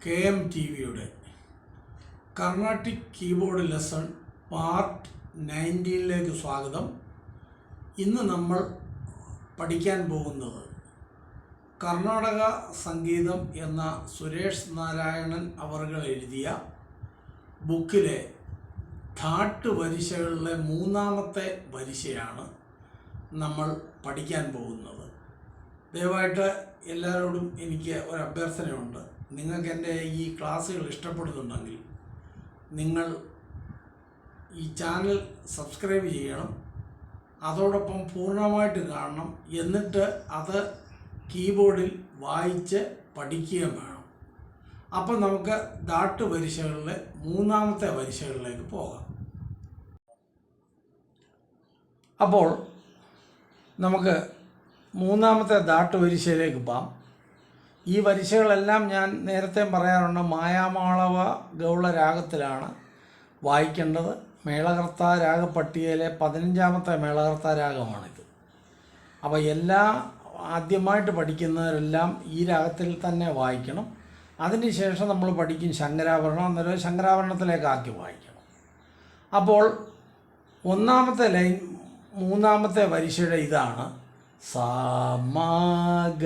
KMTVയുടെ Carnatic keyboard lesson part 19ലേക്ക് സ്വാഗതം. ഇന്ന് നമ്മൾ പഠിക്കാൻ പോകുന്നത് കർണാടക സംഗീതം എന്ന സുരേഷ് നാരായണൻ അവർകൾ എഴുതിയ ബുക്കിലെ ധാട്ട് വരിശകളിലെ മൂന്നാമത്തെ വരിശയാണ് നമ്മൾ പഠിക്കാൻ പോകുന്നത്. ദയവായിട്ട് എല്ലാവരോടും എനിക്ക് ഒരു അഭ്യർത്ഥനയുണ്ട്. നിങ്ങൾക്ക് എൻ്റെ ഈ ക്ലാസ്സുകൾ ഇഷ്ടപ്പെടുന്നുണ്ടെങ്കിൽ നിങ്ങൾ ഈ ചാനൽ സബ്സ്ക്രൈബ് ചെയ്യണം, അതോടൊപ്പം പൂർണ്ണമായിട്ട് കാണണം, എന്നിട്ട് അത് കീബോർഡിൽ വായിച്ച് പഠിക്കുകയും വേണം. അപ്പം നമുക്ക് ധാട്ട് വരിശകളിലെ മൂന്നാമത്തെ വരിശകളിലേക്ക് പോകാം. അപ്പോൾ നമുക്ക് മൂന്നാമത്തെ ധാട്ട് വരിശയിലേക്ക് പോകാം. ഈ വരിശകളെല്ലാം ഞാൻ നേരത്തെ പറയാറുണ്ട്, മായാമാളവ ഗൗള രാഗത്തിലാണ് വായിക്കേണ്ടത്. മേളകർത്ത രാഗപ്പട്ടികയിലെ 15ാമത്തെ മേളകർത്ത രാഗമാണിത്. അപ്പോൾ ആദ്യമായിട്ട് പഠിക്കുന്നവരെല്ലാം ഈ രാഗത്തിൽ തന്നെ വായിക്കണം. അതിനുശേഷം നമ്മൾ പഠിക്കും ശങ്കരാഭരണം, അന്നേരം ശങ്കരാഭരണത്തിലേക്കാക്കി വായിക്കണം. അപ്പോൾ ഒന്നാമത്തെ ലൈൻ മൂന്നാമത്തെ വരിശയുടെ ഇതാണ്: സാ മാ ഗ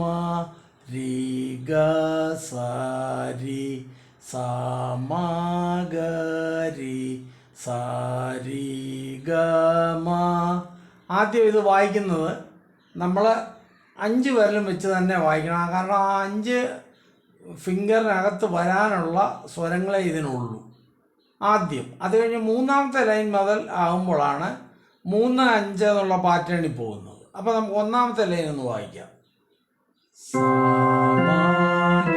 മ രി ഗ സ രി സാ മാ ഗ രി സ രി ഗ മ. ആദ്യം ഇത് വായിക്കുന്നത് നമ്മൾ 5 വിരലും വെച്ച് തന്നെ വായിക്കണം. കാരണം ആ 5 ഫിംഗറിനകത്ത് വരാനുള്ള സ്വരങ്ങളെ ഇതിനുള്ളൂ ആദ്യം. അത് കഴിഞ്ഞ് മൂന്നാമത്തെ ലൈൻ മുതൽ ആകുമ്പോഴാണ് 3, 5 എന്നുള്ള പാറ്റേണിൽ പോകുന്നത്. അപ്പോൾ നമുക്ക് ഒന്നാമത്തെ ലൈൻ ഒന്ന് വായിക്കാം. സാ മാ ഗ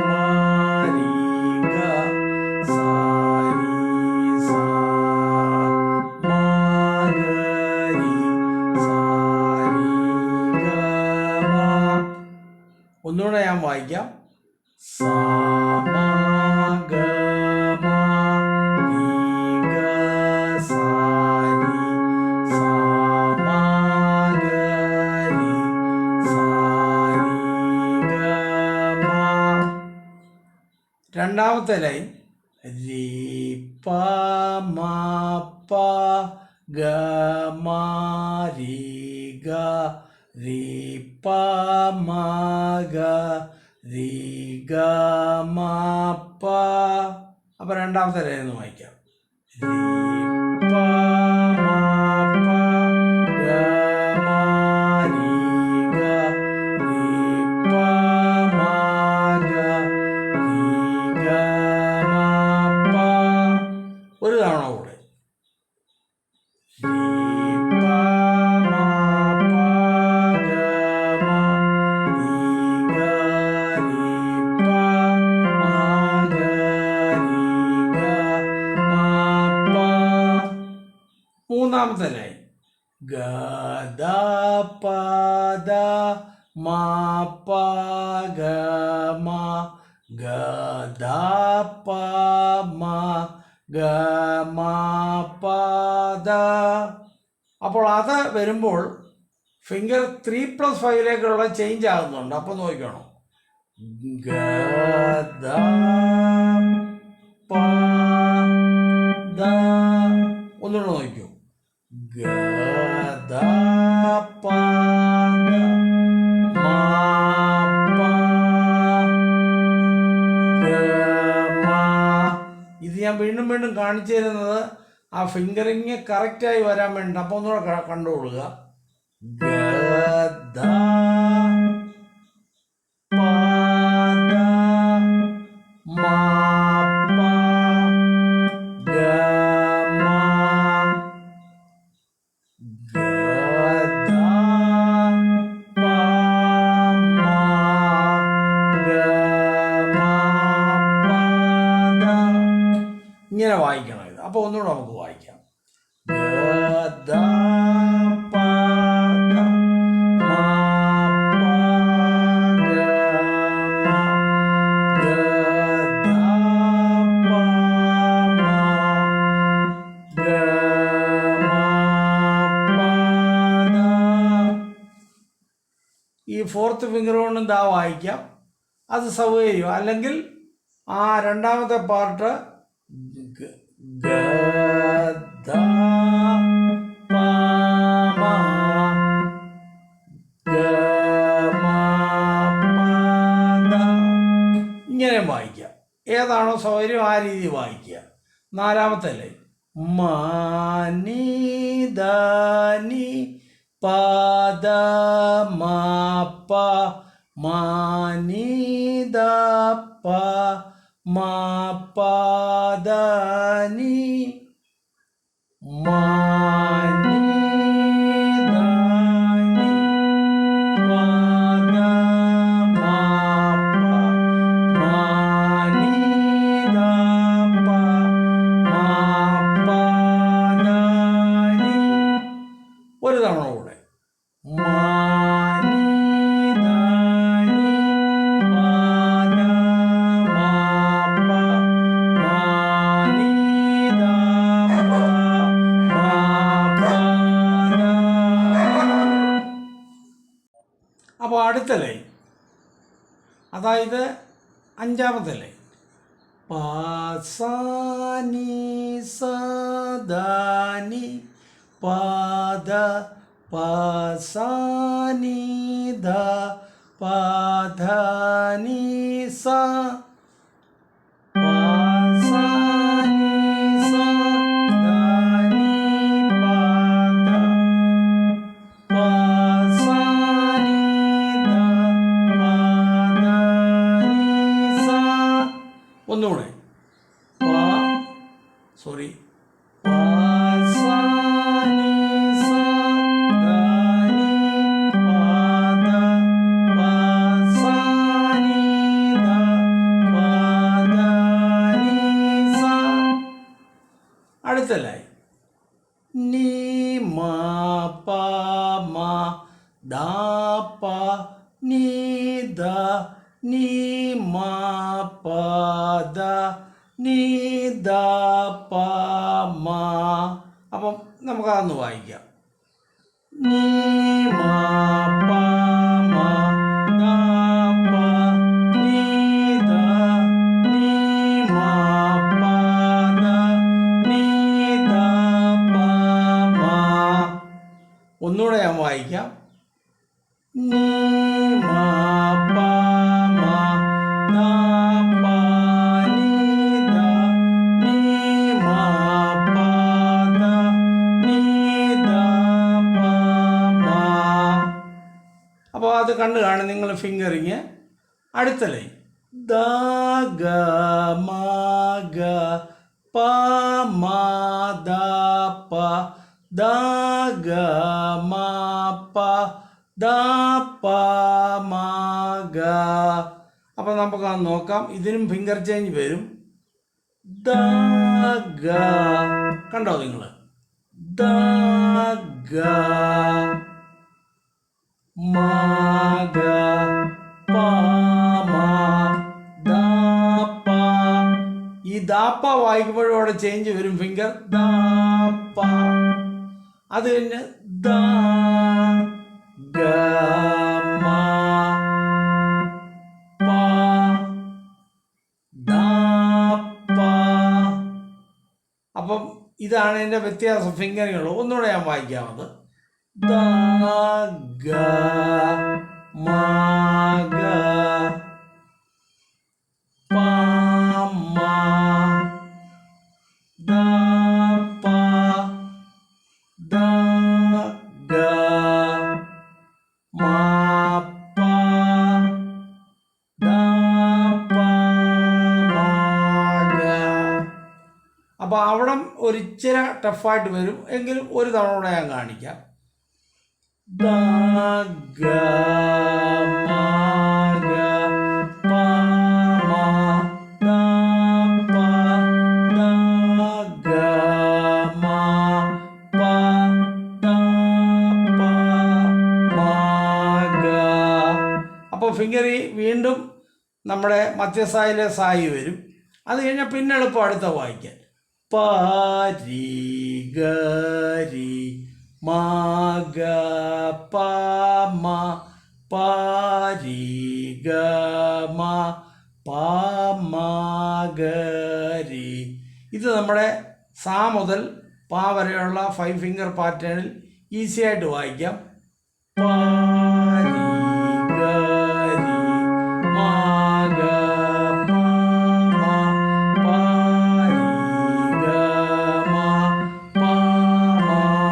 മ രി ഗ സ രി സ മാ ഗ രി സ രി ഗ മ. ഒന്നുകൂടെ ഞാൻ വായിക്കാം. സാ മാ ഗ മ രി ഗ സ രി സ മാ ഗ രി സ രി ഗ മ. രണ്ടാമത്തെ ലൈൻ രി പ മ പ ഗ മ രി ഗ രി പ മ ഗ രി ഗ മ പ. അപ്പോൾ രണ്ടാമത്തെ ലൈൻ ഒന്ന് വായിക്കാം. രി പ മ പ ഗ മ രി ഗ രി പ മ ഗ രി ഗ മ പ. ഒരു തവണ കൂടെ. രി പ മ പ ഗ മ രി ഗ രി പ മ ഗ രി ഗ മ പ. മൂന്നാമത്തെ ലൈൻ ഗ ദ പ ദ മ പ ഗ മ ഗ ദ പ മ ഗ മ പ ദ. അപ്പോൾ അത് വരുമ്പോൾ ഫിംഗർ 3+5ലേക്കുള്ള ചേഞ്ച് ആകുന്നുണ്ട്. അപ്പോൾ നോക്കണം. ഗ ദ പ ദ. ഒന്നുകൂടെ നോക്കൂ. ഗ ദ പ ദ മ പ ഗ മ. ഇത് ഞാൻ വീണ്ടും വീണ്ടും കാണിച്ചു തരുന്നത് ആ ഫിംഗറിങ് കറക്റ്റായി വരാൻ വേണ്ടി. അപ്പോൾ ഒന്നുകൂടെ കണ്ടുകൊള്ളുക. ഗ ദ പ ദ മ പ ഗ മ ഗ ദ പ മ ഗ മ പ ദ. ഇങ്ങനെ വായിക്കണം ഇത്. അപ്പോൾ ഒന്നുകൂടെ നമുക്ക് വായിക്കാം. ഗ ദ പ ദ മ പ ഗ മ ഗ ദ പ മ ഗ മ പ ദ. ഈ 4th ഫിംഗർ കൊണ്ട് ദാ വായിക്കാം. അത് സൗകര്യം. അല്ലെങ്കിൽ ആ രണ്ടാമത്തെ പാർട്ട് ഇങ്ങനെ വായിക്കാം. ഏതാണോ സൗകര്യം ആ രീതി വായിക്കുക. നാലാമത്തെ ലൈൻ മാനി ദാനി പാദ മാപ്പ മാനി ദപ്പ മാപ്പാദാനി മാനി ദാനി പാദ മാപ്പ മാനി ദപ്പ മാപ്പാദാനി. ഒരു തവണ കൂടെ മാനി ദാനി പാദ മാപ്പ മാനി ദപ്പ മാപ്പാദാനി. അപ്പോൾ അടുത്ത ലൈൻ, അതായത് അഞ്ചാമത്തെ ലൈൻ പാസാനി സദാനി പാദ പാസാനി ദ പാധാനി സ പാസാനി സദാനി പാദ പാസാനി ദ പാധാനി സ. ഒന്നുകൂടെ സോറി പാസാനി സദാനി പാദ പാസാനി ദ പാധാനി സ. അടുത്തല്ലായി നീ മാ പ മാ ദാ പ നീ ദ നീ മാ പ ദ നീ ദ പ മാ. അപ്പം നമുക്കതൊന്ന് വായിക്കാം. നീ മാ പ മാ ദാ പ നീ ദ നീ മാ പ ദ നീ ദ പ മാ. ഒന്നുകൂടെ ഞാൻ വായിക്കാം. നീ മാ പ മാ ദാ പ നീ ദ നീ മാ പ ദ നീ ദ പ മാ. അപ്പോൾ അത് കണ്ടു കാണും നിങ്ങൾ ഫിംഗറിങ്. അടുത്ത ലൈൻ ദ ഗ മ ഗ പ മ ദ പ ദ ഗ മ പ ദ പ മ ഗ. അപ്പോൾ നമുക്ക് അത് നോക്കാം. ഇതിനും ഫിംഗർ ചേഞ്ച് വരും. ദ ഗ കണ്ടോ നിങ്ങൾ? ദ ഗ മ ഗ പ മ ദ പ. ഈ ദാപ്പ വായിക്കുമ്പോഴും അവിടെ ചേഞ്ച് വരും ഫിംഗർ. ദാപ്പ. അത് കഴിഞ്ഞ് ദ ഗ മ പ ദ പ. അപ്പം ഇതാണ് എൻ്റെ വ്യത്യാസം ഫിംഗറുകൾ. ഒന്നുകൂടെ ഞാൻ വായിക്കാമത്. ദ ഗ മ ഗ പ മ ദ പ ദ ഗ മ പ ദ പ മ ഗ. അപ്പോൾ അവിടം ഒരിച്ചിരി ടഫായിട്ട് വരും. എങ്കിലും ഒരു തവണ കൂടെ ഞാൻ കാണിക്കാം. ദ ഗ മ ഗ പ മ ദ പ ദ ഗ മ പ ദ പ മ ഗ. അപ്പോൾ ഫിംഗറി വീണ്ടും നമ്മുടെ മധ്യസായിലെ സായി വരും. അത് കഴിഞ്ഞാൽ പിന്നെ എളുപ്പം അടുത്ത വായിക്കാൻ. പ രി ഗ രി മ ഗ പ മ പാരിഗമ പാമഗരി. ഇത് നമ്മുടെ സാ മുതൽ പാ വരെയുള്ള 5 ഫിംഗർ പാറ്റേണിൽ ഈസി ആയിട്ട് വായിക്കാം. പാരിഗരി മാഗ പാമ പാരിഗമ പാമഗരി.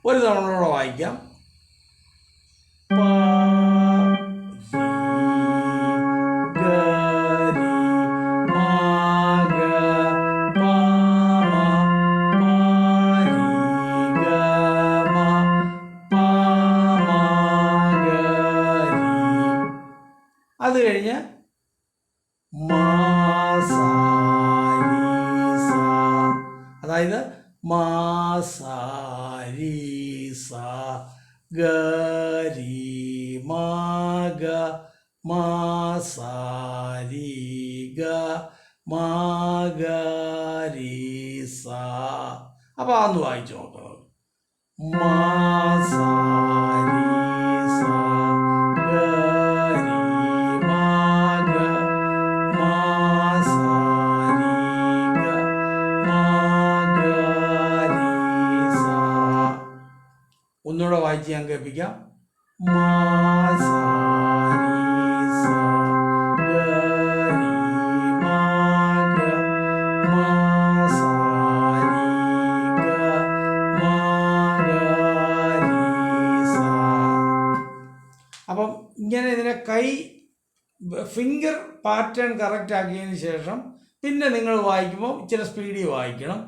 ഒരു തവണ കൂടെ വായിക്കാം. അത് കഴിഞ്ഞ് മാസാരീസ, അതായത് മാസാരീസ ഗരി മാഗ മാസാരിഗ മാഗരീസ. അപ്പോൾ അതൊന്ന് വായിച്ചു നോക്കാം. മാസാരീസ ഗരി മാഗ മാസാരിഗ മാഗരീസ. ഒന്നുകൂടെ വായിച്ച് ഞാൻ കേൾപ്പിക്കാം. മാസാരീസ ഗരി മാഗ മാസാരിഗ മാഗരീസ. അപ്പം ഇങ്ങനെ ഇതിനെ കൈ ഫിംഗർ പാറ്റേൺ കറക്റ്റ് ആക്കിയതിന് ശേഷം പിന്നെ നിങ്ങൾ വായിക്കുമ്പോൾ ഇച്ചിരി സ്പീഡിൽ വായിക്കണം.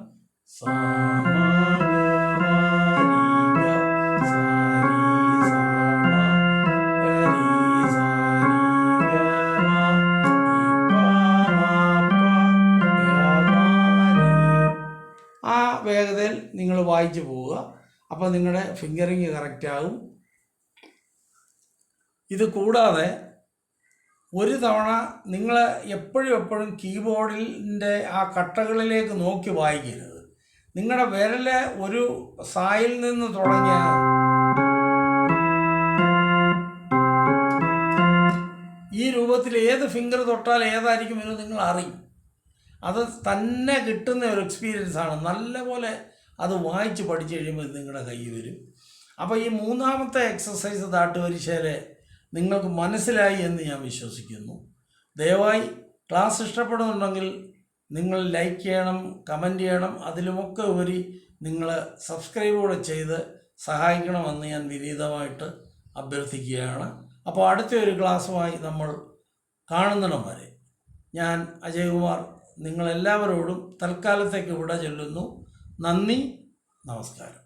ആ വേഗതയിൽ നിങ്ങൾ വായിച്ചു പോവുക. അപ്പോൾ നിങ്ങളുടെ ഫിംഗറിങ് കറക്റ്റ് ആകും. ഇത് കൂടാതെ ഒരു തവണ നിങ്ങൾ എപ്പോഴും കീബോർഡിൻ്റെ ആ കട്ടകളിലേക്ക് നോക്കി വായിക്കരുത്. നിങ്ങളുടെ വിരല് ഒരു സായിൽ നിന്ന് തുടങ്ങിയ ഈ രൂപത്തിൽ ഏത് ഫിംഗർ തൊട്ടാൽ ഏതായിരിക്കും എന്ന് നിങ്ങൾ അറിയും. അത് തന്നെ കിട്ടുന്ന ഒരു എക്സ്പീരിയൻസ് ആണ്. നല്ലപോലെ അത് വായിച്ച് പഠിച്ചു കഴിയുമ്പോൾ നിങ്ങളുടെ കയ്യിൽ വരും. അപ്പോൾ ഈ മൂന്നാമത്തെ എക്സസൈസ് താട്ടുപരിശയിൽ നിങ്ങൾക്ക് മനസ്സിലായി എന്ന് ഞാൻ വിശ്വസിക്കുന്നു. ദയവായി ക്ലാസ് ഇഷ്ടപ്പെടുന്നുണ്ടെങ്കിൽ നിങ്ങൾ ലൈക്ക് ചെയ്യണം, കമൻറ്റ് ചെയ്യണം. അതിലുമൊക്കെ ഉപരി നിങ്ങൾ സബ്സ്ക്രൈബ് കൂടെ ചെയ്ത് സഹായിക്കണമെന്ന് ഞാൻ വിനീതമായിട്ട് അഭ്യർത്ഥിക്കുകയാണ്. അപ്പോൾ അടുത്ത ഒരു ക്ലാസ്സുമായി നമ്മൾ കാണുന്നിടം വരെ ഞാൻ അജയ്കുമാർ നിങ്ങളെല്ലാവരോടും തൽക്കാലത്തേക്ക് വിട ചൊല്ലുന്നു. നന്ദി, നമസ്കാരം.